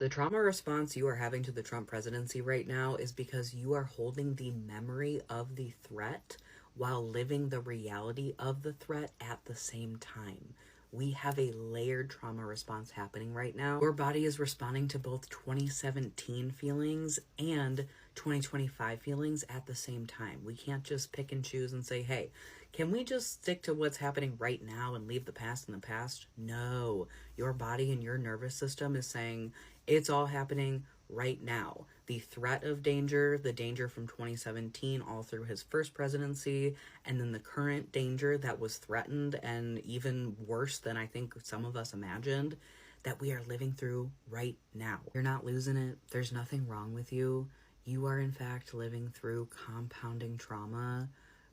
The trauma response you are having to the Trump presidency right now is because you are holding the memory of the threat while living the reality of the threat at the same time. We have a layered trauma response happening right now. Your body is responding to both 2017 feelings and 2025 feelings at the same time. We can't just pick and choose and say, hey, can we just stick to what's happening right now and leave the past in the past? No. Your body and your nervous system is saying it's all happening right now. The threat of danger, the danger from 2017 all through his first presidency, and then the current danger that was threatened and even worse than I think some of us imagined, that we are living through right now. You're not losing it. There's nothing wrong with you. You are in fact living through compounding trauma,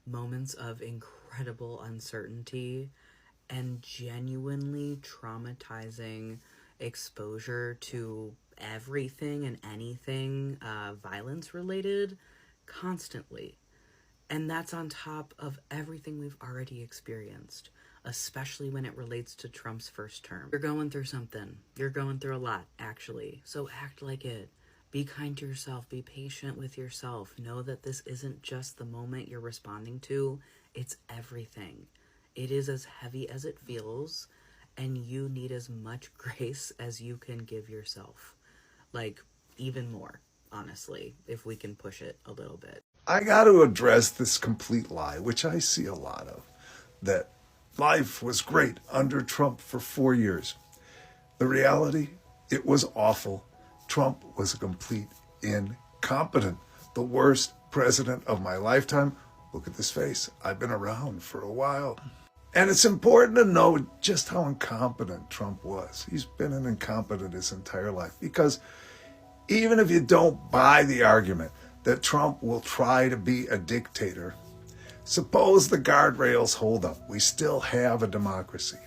moments of incredible uncertainty, and genuinely traumatizing exposure to everything and anything violence related constantly. And that's on top of everything we've already experienced, especially when it relates to Trump's first term. You're going through something. You're going through a lot, actually. So act like it. Be kind to yourself. Be patient with yourself. Know that this isn't just the moment you're responding to. It's everything. It is as heavy as it feels, and you need as much grace as you can give yourself. Like, even more, honestly, if we can push it a little bit. I got to address this complete lie, which I see a lot of, that life was great under Trump for 4 years. The reality, it was awful. Trump was a complete incompetent, the worst president of my lifetime. Look at this face. I've been around for a while. And it's important to know just how incompetent Trump was. He's been an incompetent his entire life, because even if you don't buy the argument that Trump will try to be a dictator, suppose the guardrails hold up. We still have a democracy.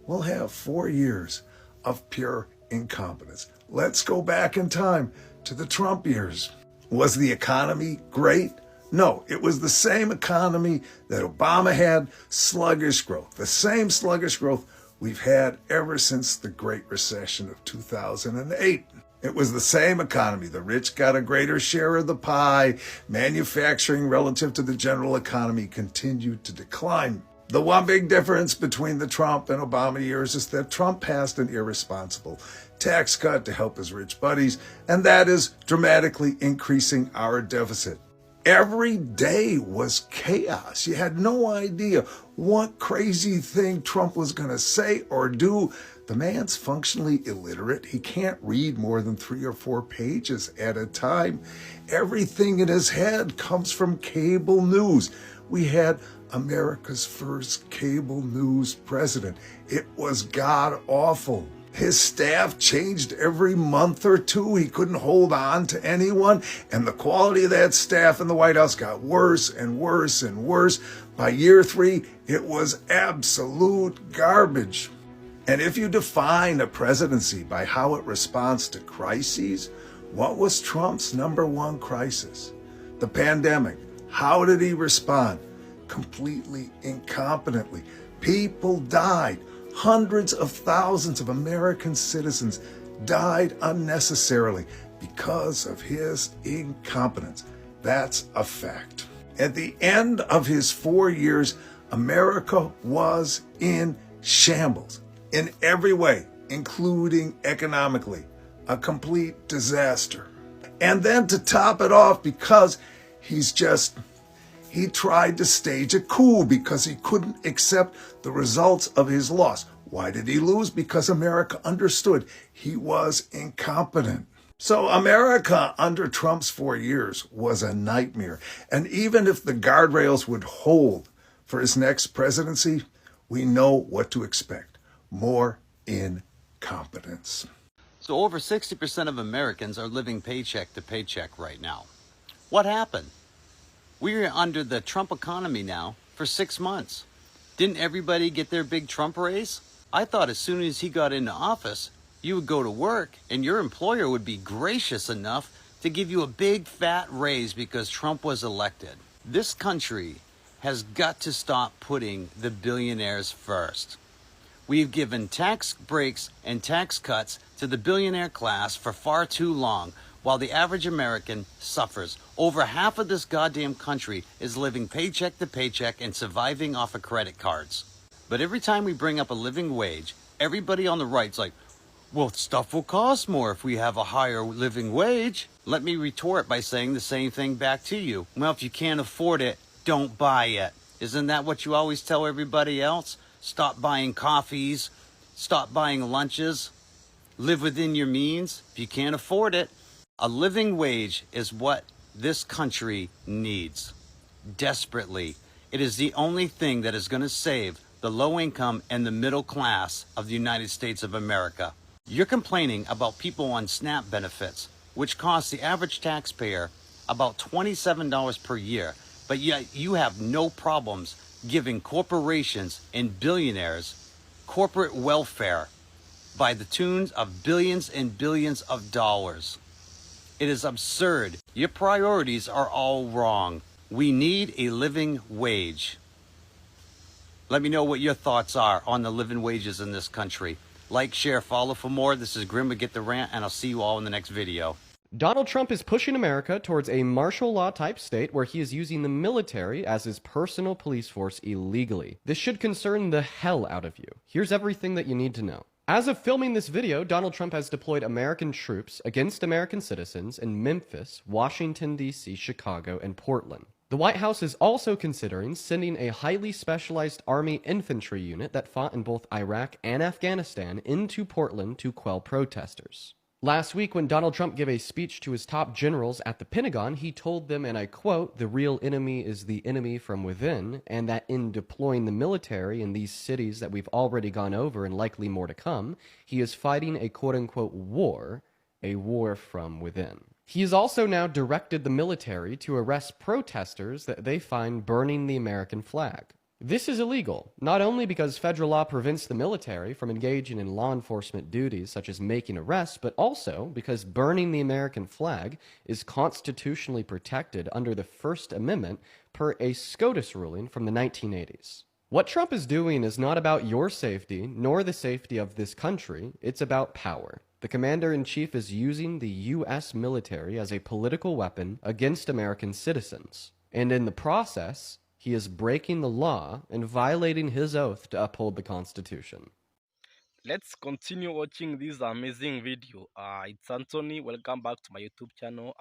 We'll have 4 years of pure incompetence. Let's go back in time to the Trump years. Was the economy great? No, it was the same economy that Obama had, sluggish growth. The same sluggish growth we've had ever since the Great Recession of 2008. It was the same economy. The rich got a greater share of the pie. Manufacturing relative to the general economy continued to decline. The one big difference between the Trump and Obama years is that Trump passed an irresponsible tax cut to help his rich buddies, and that is dramatically increasing our deficit. Every day was chaos. You had no idea what crazy thing Trump was going to say or do. The man's functionally illiterate. He can't read more than 3 or 4 pages at a time. Everything in his head comes from cable news. We had America's first cable news president. It was god-awful. His staff changed every month or two. He couldn't hold on to anyone. And the quality of that staff in the White House got worse and worse and worse. By year 3, it was absolute garbage. And if you define a presidency by how it responds to crises, what was Trump's number one crisis? The pandemic. How did he respond? Completely incompetently. People died. Hundreds of thousands of American citizens died unnecessarily because of his incompetence. That's a fact. At the end of his 4 years, America was in shambles in every way, including economically. A complete disaster. And then to top it off, because he tried to stage a coup because he couldn't accept the results of his loss. Why did he lose? Because America understood he was incompetent. So America under Trump's 4 years was a nightmare. And even if the guardrails would hold for his next presidency, we know what to expect. More incompetence. So over 60% of Americans are living paycheck to paycheck right now. What happened? We're under the Trump economy now for 6 months. Didn't everybody get their big Trump raise? I thought as soon as he got into office, you would go to work and your employer would be gracious enough to give you a big fat raise because Trump was elected. This country has got to stop putting the billionaires first. We've given tax breaks and tax cuts to the billionaire class for far too long, while the average American suffers. Over half of this goddamn country is living paycheck to paycheck and surviving off of credit cards. But every time we bring up a living wage, everybody on the right's like, well, stuff will cost more if we have a higher living wage. Let me retort by saying the same thing back to you. Well, if you can't afford it, don't buy it. Isn't that what you always tell everybody else? Stop buying coffees, stop buying lunches, live within your means if you can't afford it. A living wage is what this country needs desperately. It is the only thing that is going to save the low income and the middle class of the United States of America. You're complaining about people on SNAP benefits, which cost the average taxpayer about $27 per year, but yet you have no problems giving corporations and billionaires corporate welfare by the tunes of billions and billions of dollars. It is absurd. Your priorities are all wrong. We need a living wage. Let me know what your thoughts are on the living wages in this country. Like, share, follow for more. This is Grim with Get the Rant, and I'll see you all in the next video. Donald Trump is pushing America towards a martial law type state where he is using the military as his personal police force illegally. This should concern the hell out of you. Here's everything that you need to know. As of filming this video, Donald Trump has deployed American troops against American citizens in Memphis, Washington, D.C., Chicago, and Portland. The White House is also considering sending a highly specialized Army infantry unit that fought in both Iraq and Afghanistan into Portland to quell protesters. Last week, when Donald Trump gave a speech to his top generals at the Pentagon, he told them, and I quote, "The real enemy is the enemy from within," and that in deploying the military in these cities that we've already gone over and likely more to come, he is fighting a quote-unquote war, a war from within. He has also now directed the military to arrest protesters that they find burning the American flag. This is illegal, not only because federal law prevents the military from engaging in law enforcement duties such as making arrests, but also because burning the American flag is constitutionally protected under the First Amendment per a SCOTUS ruling from the 1980s. What Trump is doing is not about your safety, nor the safety of this country, it's about power. The commander-in-chief is using the U.S. military as a political weapon against American citizens, and in the process, he is breaking the law and violating his oath to uphold the Constitution. Let's continue watching this amazing video. It's Anthony. Welcome back to my YouTube channel.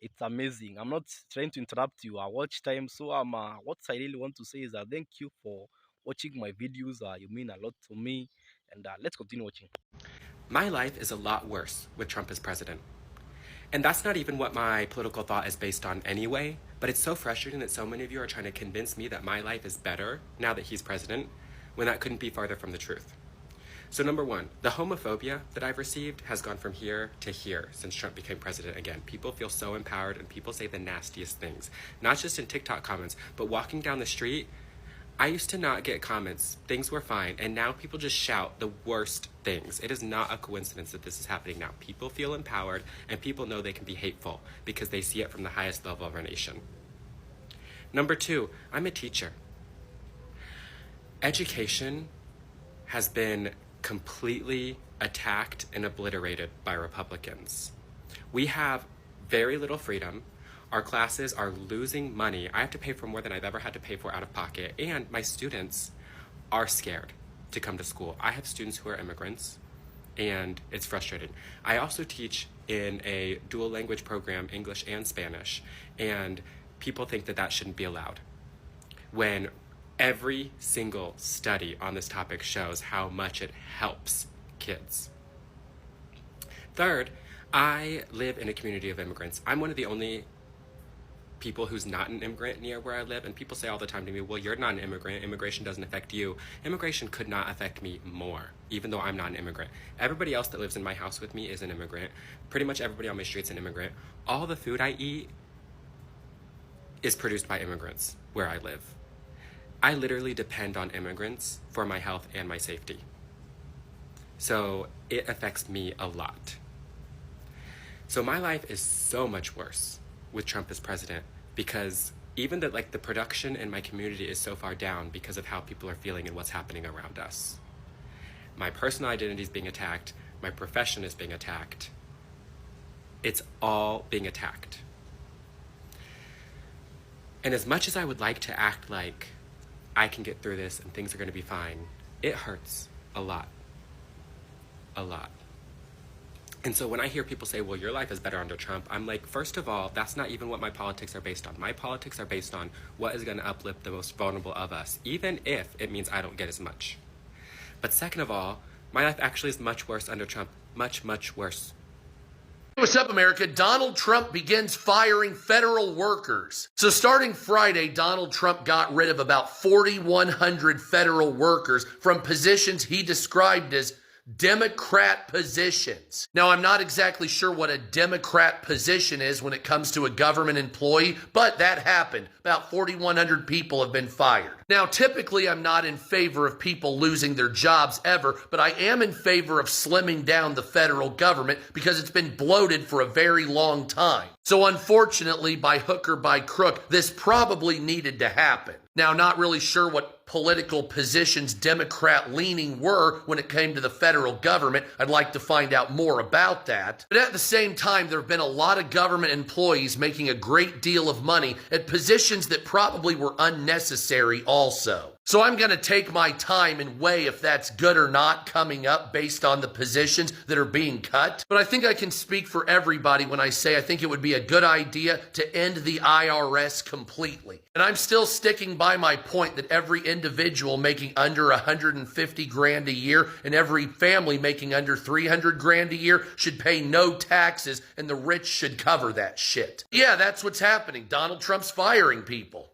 It's amazing. I'm not trying to interrupt you. Watch time. So what I really want to say is thank you for watching my videos. You mean a lot to me. And let's continue watching. My life is a lot worse with Trump as president. And that's not even what my political thought is based on anyway, but it's so frustrating that so many of you are trying to convince me that my life is better now that he's president, when that couldn't be farther from the truth. So number one, the homophobia that I've received has gone from here to here since Trump became president again. People feel so empowered and people say the nastiest things, not just in TikTok comments, but walking down the street. I used to not get comments, things were fine, and now people just shout the worst things. It is not a coincidence that this is happening now. People feel empowered, and people know they can be hateful because they see it from the highest level of our nation. Number two, I'm a teacher. Education has been completely attacked and obliterated by Republicans. We have very little freedom. Our classes are losing money. I have to pay for more than I've ever had to pay for out of pocket. And my students are scared to come to school. I have students who are immigrants, and it's frustrating. I also teach in a dual language program, English and Spanish, and people think that that shouldn't be allowed. When every single study on this topic shows how much it helps kids. Third, I live in a community of immigrants. I'm one of the only people who's not an immigrant near where I live, and people say all the time to me, well, you're not an immigrant, immigration doesn't affect you. Immigration could not affect me more, even though I'm not an immigrant. Everybody else that lives in my house with me is an immigrant. Pretty much everybody on my street's an immigrant. All the food I eat is produced by immigrants where I live. I literally depend on immigrants for my health and my safety. So it affects me a lot. So my life is so much worse with Trump as president, because even that the production in my community is so far down because of how people are feeling and what's happening around us. my personal identity is being attacked, my profession is being attacked. It's all being attacked. And as much as I would like to act like I can get through this and things are going to be fine, it hurts a lot. A lot. And so when I hear people say, well, your life is better under Trump, I'm like, first of all, that's not even what my politics are based on. My politics are based on what is going to uplift the most vulnerable of us, even if it means I don't get as much. But second of all, my life actually is much worse under Trump. Much, much worse. What's up, America? Donald Trump begins firing federal workers. So starting Friday, Donald Trump got rid of about 4,100 federal workers from positions he described as Democrat positions. Now, I'm not exactly sure what a Democrat position is when it comes to a government employee, but that happened. About 4,100 people have been fired. Now, typically, I'm not in favor of people losing their jobs ever, but I am in favor of slimming down the federal government because it's been bloated for a very long time. So unfortunately, by hook or by crook, this probably needed to happen. Now, not really sure what political positions Democrat-leaning were when it came to the federal government. I'd like to find out more about that. But at the same time, there have been a lot of government employees making a great deal of money at positions that probably were unnecessary also. So I'm going to take my time and weigh if that's good or not coming up based on the positions that are being cut. But I think I can speak for everybody when I say I think it would be a good idea to end the IRS completely. And I'm still sticking by my point that every individual making under 150 grand a year and every family making under 300 grand a year should pay no taxes, and the rich should cover that shit. Yeah, that's what's happening. Donald Trump's firing people.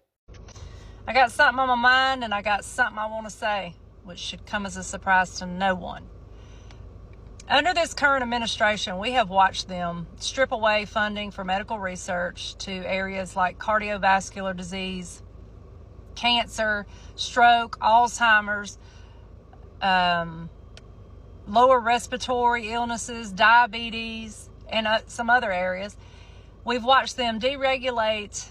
I got something on my mind, and I got something I want to say, which should come as a surprise to no one. Under this current administration, we have watched them strip away funding for medical research to areas like cardiovascular disease, cancer, stroke, Alzheimer's, lower respiratory illnesses, diabetes, and some other areas. We've watched them deregulate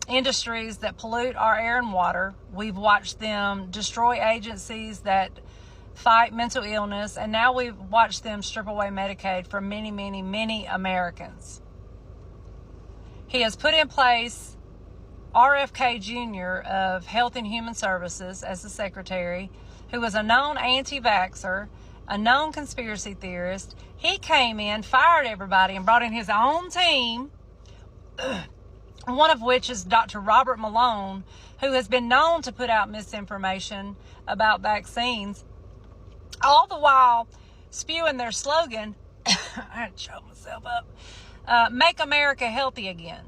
industries that pollute our air and water. We've watched them destroy agencies that fight mental illness, and now we've watched them strip away Medicaid from many, many, many Americans. He has put in place RFK Jr. of Health and Human Services as the secretary, who was a known anti-vaxxer, a known conspiracy theorist. He came in, fired everybody, and brought in his own team, one of which is Dr. Robert Malone, who has been known to put out misinformation about vaccines, all the while spewing their slogan, I had to choke myself up, make America healthy again.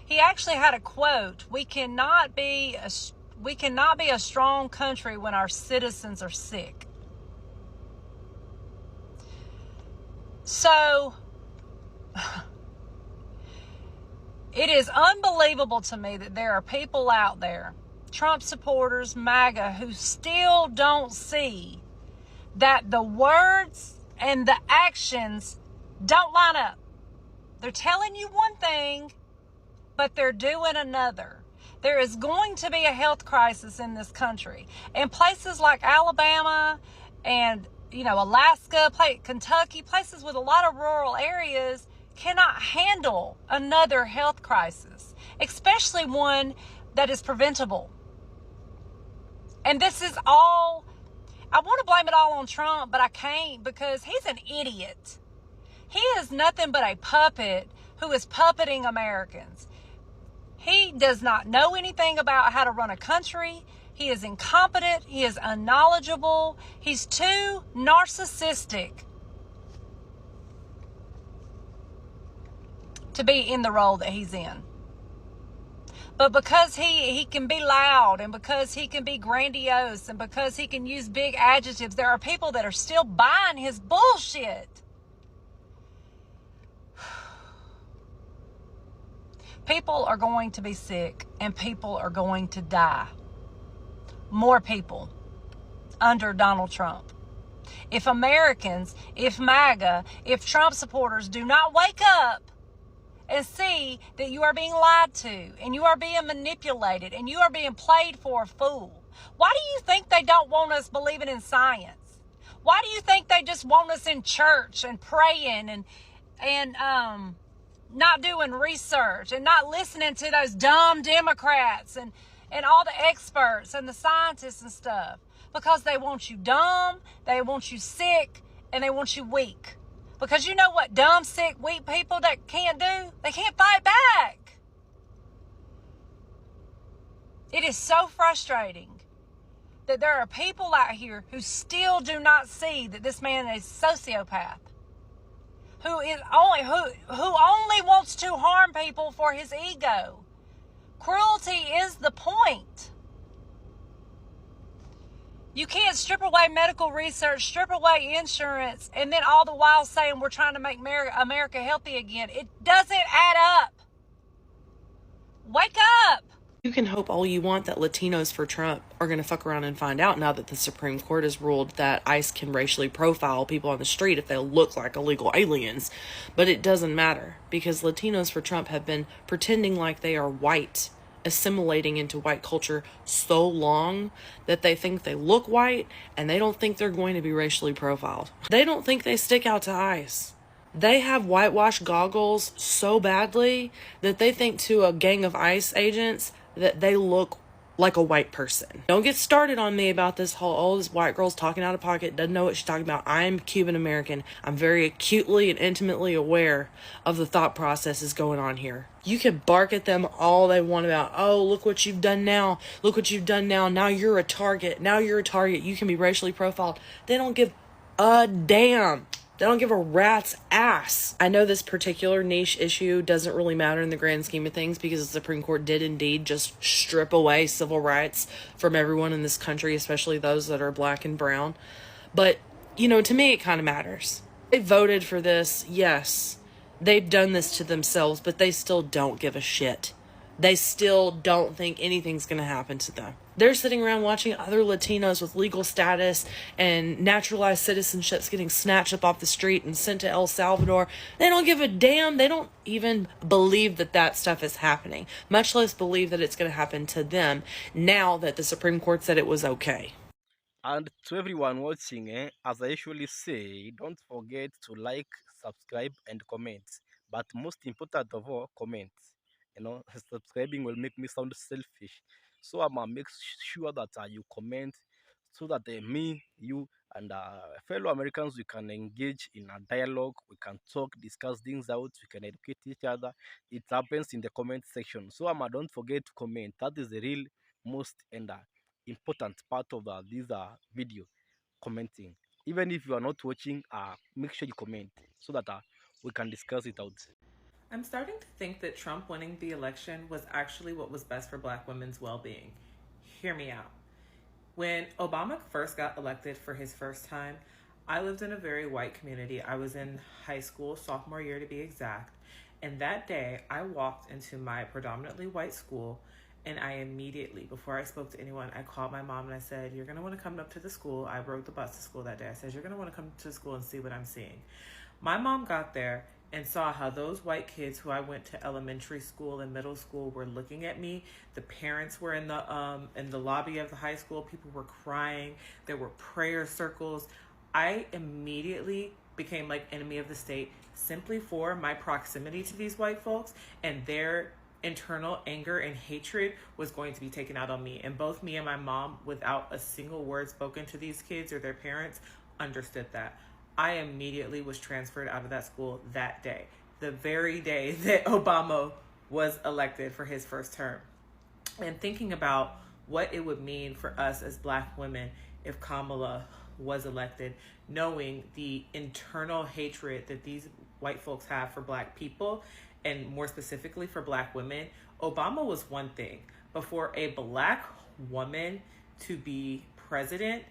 He actually had a quote, we cannot be a strong country when our citizens are sick. So it is unbelievable to me that there are people out there, Trump supporters, MAGA, who still don't see that the words and the actions don't line up. They're telling you one thing, but they're doing another. There is going to be a health crisis in this country. And places like Alabama and, Alaska, Kentucky, places with a lot of rural areas cannot handle another health crisis, especially one that is preventable. And this is all, I want to blame it all on Trump, but I can't because he's an idiot. He is nothing but a puppet who is puppeting Americans. He does not know anything about how to run a country. He is incompetent. He is unknowledgeable. He's too narcissistic to be in the role that he's in. But because he can be loud, and because he can be grandiose, and because he can use big adjectives, there are people that are still buying his bullshit. People are going to be sick, and people are going to die. More people under Donald Trump. If Americans, if MAGA, if Trump supporters do not wake up and see that you are being lied to, and you are being manipulated, and you are being played for a fool, Why do you think they don't want us believing in science? Why do you think they just want us in church and praying and not doing research and not listening to those dumb Democrats and all the experts and the scientists and stuff? Because they want you dumb, they want you sick, and they want you weak. Because you know what dumb, sick, weak people that can't do? They can't fight back. It is so frustrating that there are people out here who still do not see that this man is a sociopath, who only wants to harm people for his ego. Cruelty is the point. You can't strip away medical research, strip away insurance, and then all the while saying we're trying to make America healthy again. It doesn't add up. Wake up. You can hope all you want that Latinos for Trump are going to fuck around and find out now that the Supreme Court has ruled that ICE can racially profile people on the street if they look like illegal aliens. But it doesn't matter, because Latinos for Trump have been pretending like they are white, assimilating into white culture so long that they think they look white and they don't think they're going to be racially profiled. They don't think they stick out to ICE. They have whitewash goggles so badly that they think to a gang of ICE agents that they look like a white person. Don't get started on me about this whole, this white girl's talking out of pocket, doesn't know what she's talking about. I'm Cuban American. I'm very acutely and intimately aware of the thought processes going on here. You can bark at them all they want about, oh, look what you've done now. Look what you've done now. Now you're a target. Now you're a target. You can be racially profiled. They don't give a damn. They don't give a rat's ass. I know this particular niche issue doesn't really matter in the grand scheme of things because the Supreme Court did indeed just strip away civil rights from everyone in this country, especially those that are black and brown. But, to me, it kind of matters. They voted for this, yes. They've done this to themselves, but they still don't give a shit. They still don't think anything's going to happen to them. They're sitting around watching other Latinos with legal status and naturalized citizenships getting snatched up off the street and sent to El Salvador. They don't give a damn. They don't even believe that stuff is happening, much less believe that it's going to happen to them now that the Supreme Court said it was okay. And to everyone watching, as I usually say, don't forget to like, subscribe, and comment. But most important of all, comment. Subscribing will make me sound selfish. So I'm gonna make sure that you comment so that me, you, and fellow Americans, we can engage in a dialogue. We can talk, discuss things out. We can educate each other. It happens in the comment section. So don't forget to comment. That is the real most and important part of this video, commenting. Even if you are not watching, make sure you comment so that we can discuss it out. I'm starting to think that Trump winning the election was actually what was best for black women's well-being. Hear me out. When Obama first got elected for his first time, I lived in a very white community. I was in high school, sophomore year to be exact. And that day, I walked into my predominantly white school, and I immediately, before I spoke to anyone, I called my mom and I said, you're going to want to come up to the school. I rode the bus to school that day. I said, you're going to want to come to school and see what I'm seeing. My mom got there and saw how those white kids who I went to elementary school and middle school were looking at me. The parents were in the lobby of the high school. People were crying. There were prayer circles. I immediately became like enemy of the state simply for my proximity to these white folks, and their internal anger and hatred was going to be taken out on me. And both me and my mom, without a single word spoken to these kids or their parents, understood that. I immediately was transferred out of that school that day, the very day that Obama was elected for his first term. And thinking about what it would mean for us as black women if Kamala was elected, knowing the internal hatred that these white folks have for black people, and more specifically for black women, Obama was one thing. But for a black woman to be president,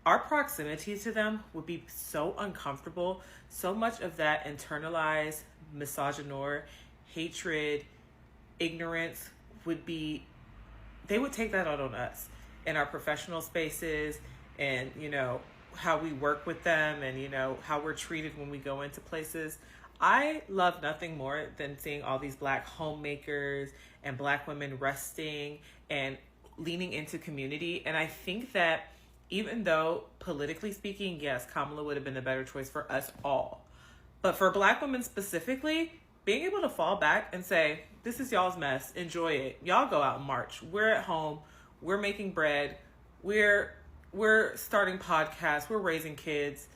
our proximity to them would be so uncomfortable. So much of that internalized misogynoir, hatred, ignorance they would take that out on us in our professional spaces, and, how we work with them, and, how we're treated when we go into places. I love nothing more than seeing all these black homemakers and black women resting and leaning into community. And I think that even though politically speaking, yes, Kamala would have been the better choice for us all. But for Black women specifically, being able to fall back and say, this is y'all's mess, enjoy it. Y'all go out and march. We're at home. We're making bread. We're starting podcasts. We're raising kids.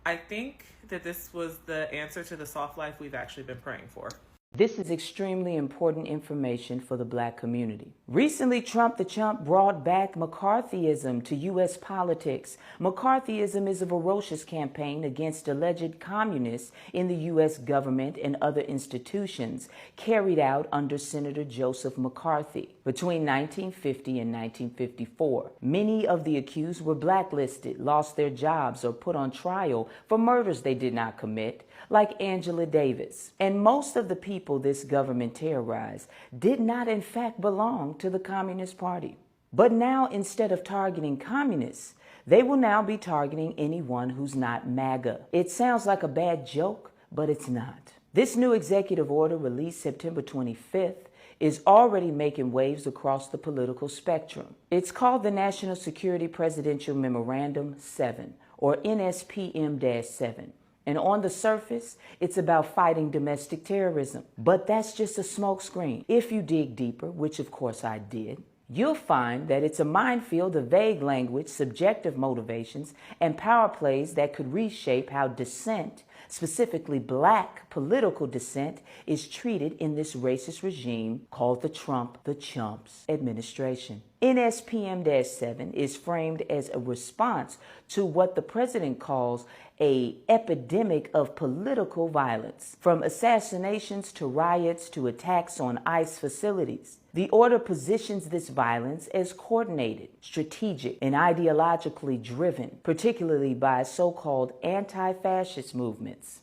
I think that this was the answer to the soft life we've actually been praying for. This is extremely important information for the Black community. Recently, Trump the Chump brought back McCarthyism to U.S. politics. McCarthyism is a ferocious campaign against alleged communists in the U.S. government and other institutions carried out under Senator Joseph McCarthy between 1950 and 1954. Many of the accused were blacklisted, lost their jobs, or put on trial for murders they did not commit, like Angela Davis. And most of the people this government terrorized did not in fact belong to the Communist Party. But now, instead of targeting communists, they will now be targeting anyone who's not MAGA. It sounds like a bad joke, but it's not. This new executive order, released September 25th, is already making waves across the political spectrum. It's called the National Security Presidential Memorandum 7, or NSPM-7. And on the surface, it's about fighting domestic terrorism. But that's just a smokescreen. If you dig deeper, which of course I did, you'll find that it's a minefield of vague language, subjective motivations, and power plays that could reshape how dissent, specifically Black political dissent, is treated in this racist regime called the Trump the Chumps administration. NSPM-7 is framed as a response to what the president calls an epidemic of political violence, from assassinations to riots to attacks on ICE facilities. The order positions this violence as coordinated, strategic, and ideologically driven, particularly by so-called anti-fascist movements.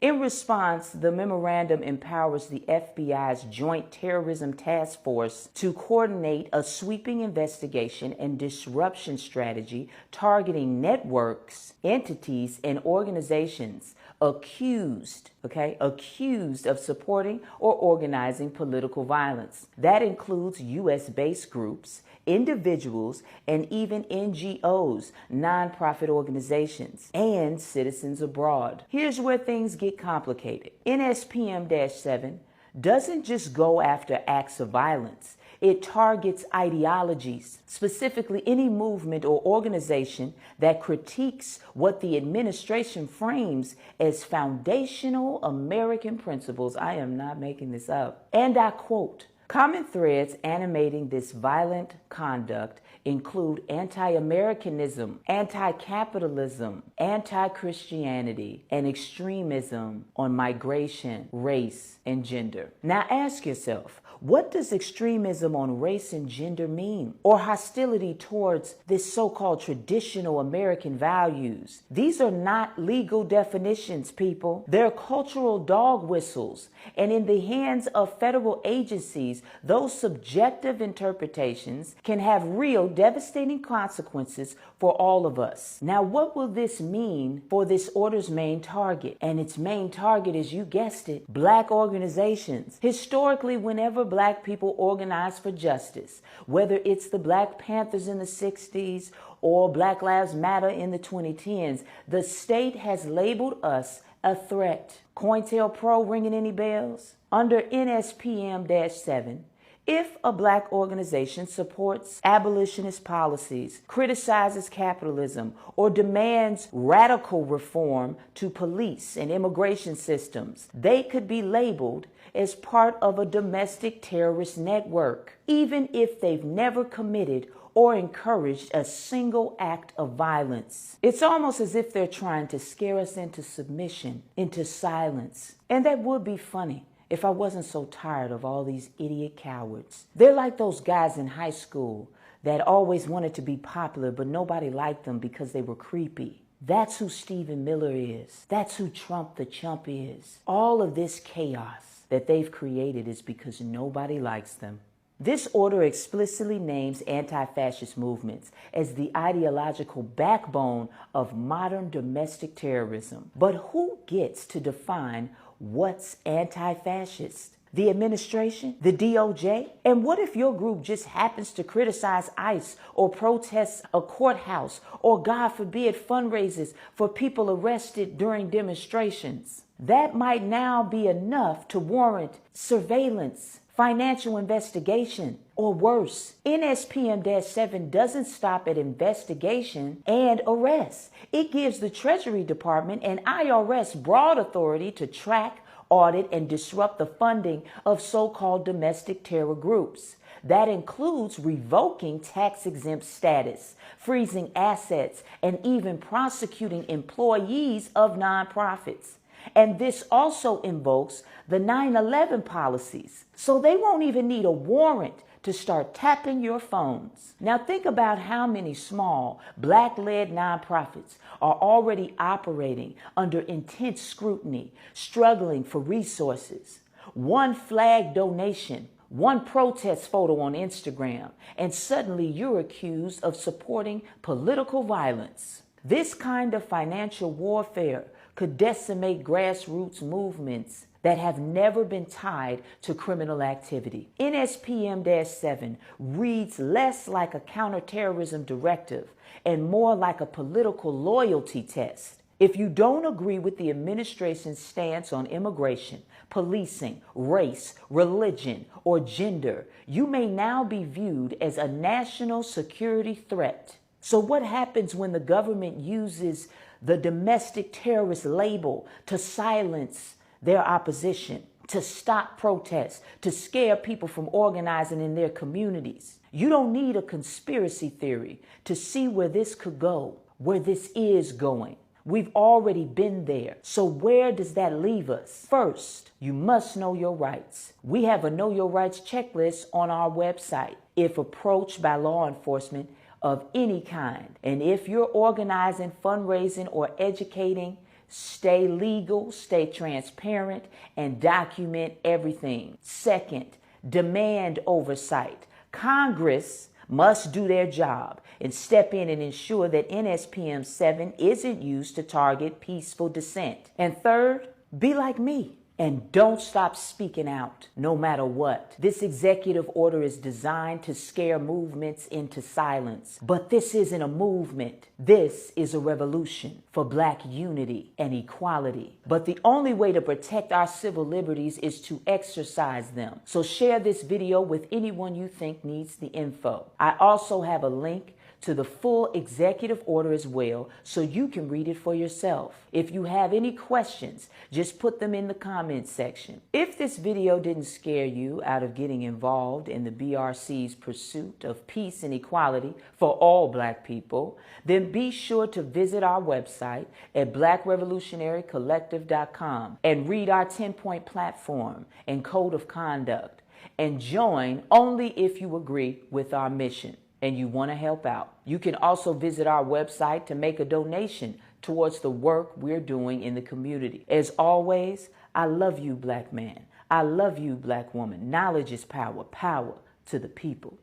In response, the memorandum empowers the FBI's Joint Terrorism Task Force to coordinate a sweeping investigation and disruption strategy targeting networks, entities, and organizations accused of supporting or organizing political violence. That includes U.S.-based groups, individuals, and even NGOs, nonprofit organizations, and citizens abroad. Here's where things get complicated. NSPM-7 doesn't just go after acts of violence. It targets ideologies, specifically any movement or organization that critiques what the administration frames as foundational American principles. I am not making this up. And I quote, "Common threads animating this violent conduct include anti-Americanism, anti-capitalism, anti-Christianity, and extremism on migration, race, and gender." Now ask yourself, what does extremism on race and gender mean? Or hostility towards this so-called traditional American values? These are not legal definitions, people. They're cultural dog whistles. And in the hands of federal agencies, those subjective interpretations can have real devastating consequences for all of us. Now, what will this mean for this order's main target? And its main target is, you guessed it, Black organizations. Historically, whenever Black people organize for justice, whether it's the Black Panthers in the 60s or Black Lives Matter in the 2010s, the state has labeled us a threat. COINTELPRO ringing any bells? Under NSPM-7, if a Black organization supports abolitionist policies, criticizes capitalism, or demands radical reform to police and immigration systems, they could be labeled as part of a domestic terrorist network, even if they've never committed or encouraged a single act of violence. It's almost as if they're trying to scare us into submission, into silence. And that would be funny if I wasn't so tired of all these idiot cowards. They're like those guys in high school that always wanted to be popular, but nobody liked them because they were creepy. That's who Stephen Miller is. That's who Trump the Chump is. All of this chaos that they've created is because nobody likes them. This order explicitly names anti-fascist movements as the ideological backbone of modern domestic terrorism. But who gets to define what's anti-fascist? The administration? The DOJ? And what if your group just happens to criticize ICE or protest a courthouse or, God forbid, fundraisers for people arrested during demonstrations? That might now be enough to warrant surveillance, financial investigation, or worse. NSPM-7 doesn't stop at investigation and arrest. It gives the Treasury Department and IRS broad authority to track, audit, and disrupt the funding of so-called domestic terror groups. That includes revoking tax-exempt status, freezing assets, and even prosecuting employees of nonprofits. And this also invokes the 9/11 policies. So they won't even need a warrant to start tapping your phones. Now think about how many small, Black-led nonprofits are already operating under intense scrutiny, struggling for resources. One flag donation, one protest photo on Instagram, and suddenly you're accused of supporting political violence. This kind of financial warfare could decimate grassroots movements that have never been tied to criminal activity. NSPM-7 reads less like a counterterrorism directive and more like a political loyalty test. If you don't agree with the administration's stance on immigration, policing, race, religion, or gender, you may now be viewed as a national security threat. So what happens when the government uses the domestic terrorist label to silence their opposition, to stop protests, to scare people from organizing in their communities? You don't need a conspiracy theory to see where this could go, where this is going. We've already been there. So where does that leave us? First, you must know your rights. We have a Know Your Rights checklist on our website. If approached by law enforcement of any kind, and if you're organizing, fundraising, or educating, stay legal, stay transparent, and document everything. Second, demand oversight. Congress must do their job and step in and ensure that NSPM-7 isn't used to target peaceful dissent. And third, be like me and don't stop speaking out no matter what. This executive order is designed to scare movements into silence. But this isn't a movement. This is a revolution for Black unity and equality. But the only way to protect our civil liberties is to exercise them. So share this video with anyone you think needs the info. I also have a link to the full executive order as well, so you can read it for yourself. If you have any questions, just put them in the comments section. If this video didn't scare you out of getting involved in the BRC's pursuit of peace and equality for all Black people, then be sure to visit our website at blackrevolutionarycollective.com and read our 10-point platform and code of conduct, and join only if you agree with our mission and you want to help out. You can also visit our website to make a donation towards the work we're doing in the community. As always, I love you, Black man. I love you, Black woman. Knowledge is power. Power to the people.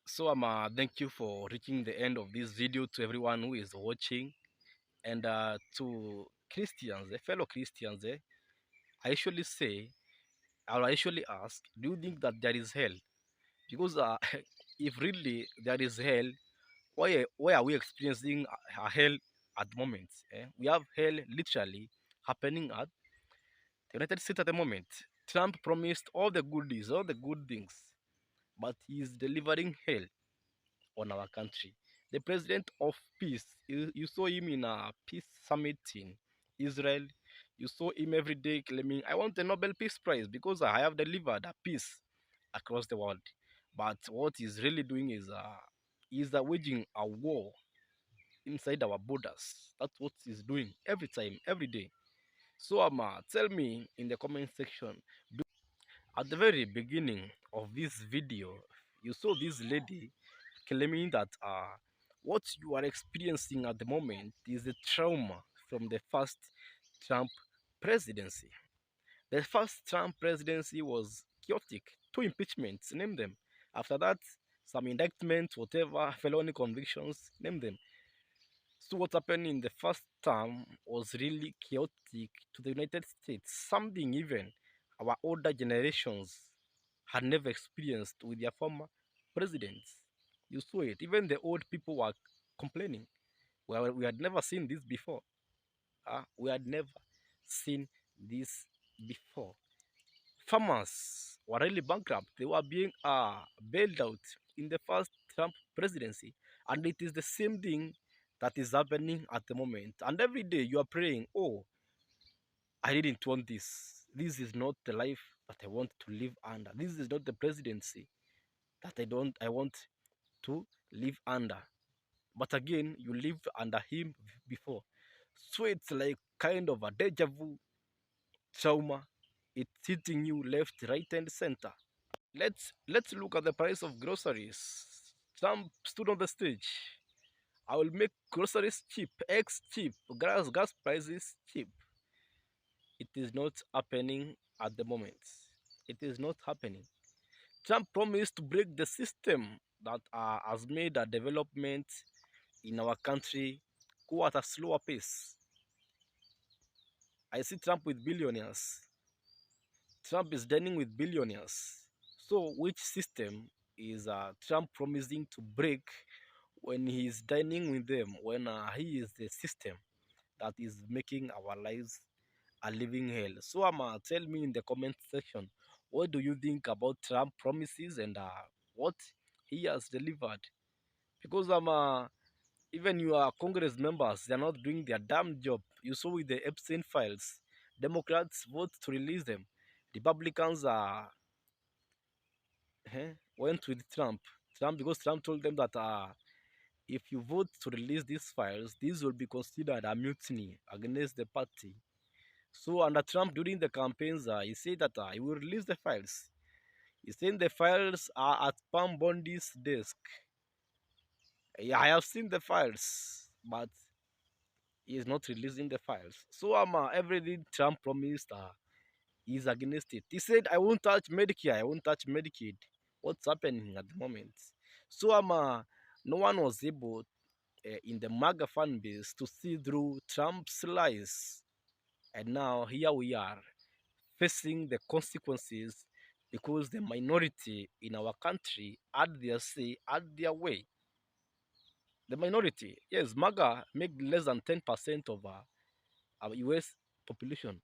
So thank you for reaching the end of this video to everyone who is watching, and to Christians, fellow Christians. I usually say, or I usually ask, do you think that there is hell? Because if really there is hell, why are we experiencing a hell at the moment? We have hell literally happening at the United States at the moment. Trump promised all the goodies, all the good things, but he is delivering hell on our country. The president of peace, you saw him in a peace summit in Israel. You saw him every day claiming, I want the Nobel Peace Prize because I have delivered a peace across the world. But what he's really doing is waging a war inside our borders. That's what he's doing every time, every day. So tell me in the comment section. At the very beginning of this video, you saw this lady claiming that what you are experiencing at the moment is the trauma from the first Trump presidency. The first Trump presidency was chaotic. Two impeachments, name them. After that, some indictments, whatever, felony convictions, name them. So what happened in the first term was really chaotic to the United States, something even our older generations had never experienced with their former presidents. You saw it. Even the old people were complaining. Well, we had never seen this before. We had never seen this before. Farmers were really bankrupt. They were being bailed out in the first Trump presidency. And it is the same thing that is happening at the moment. And every day you are praying, oh, I didn't want this. This is not the life that I want to live under. This is not the presidency that I want to live under. But again, you lived under him before. So it's like kind of a deja vu trauma. It's hitting you left, right, and center. Let's look at the price of groceries. Trump stood on the stage. I will make groceries cheap, eggs cheap, gas prices cheap. It is not happening at the moment. It is not happening. Trump promised to break the system that has made a development in our country go at a slower pace. I see Trump with billionaires. Trump is dining with billionaires. So, which system is Trump promising to break when he is dining with them? When he is the system that is making our lives a living hell? So, tell me in the comment section, what do you think about Trump promises and what he has delivered? Because even your Congress members, they are not doing their damn job. You saw with the Epstein files, Democrats vote to release them. Republicans went with Trump. Because Trump told them that if you vote to release these files, these will be considered a mutiny against the party. So under Trump during the campaigns, he said that he will release the files. He said the files are at Pam Bondi's desk. Yeah, I have seen the files, but he is not releasing the files. So everything Trump promised is against it. He said, I won't touch Medicare, I won't touch Medicaid. What's happening at the moment? So no one was able in the MAGA fan base to see through Trump's lies. And now here we are facing the consequences because the minority in our country had their say, had their way. The minority, yes, MAGA make less than 10% of our US population,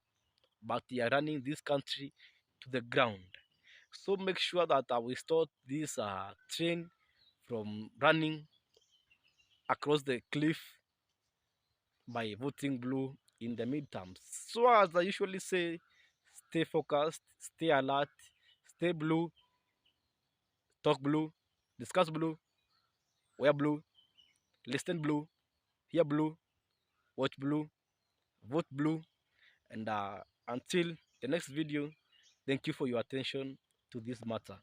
but they are running this country to the ground. So make sure that we stop this train from running across the cliff by voting blue in the midterms. So as I usually say, stay focused, stay alert, stay blue, talk blue, discuss blue, wear blue, listen blue, hear blue, watch blue, vote blue, and until the next video, thank you for your attention to this matter.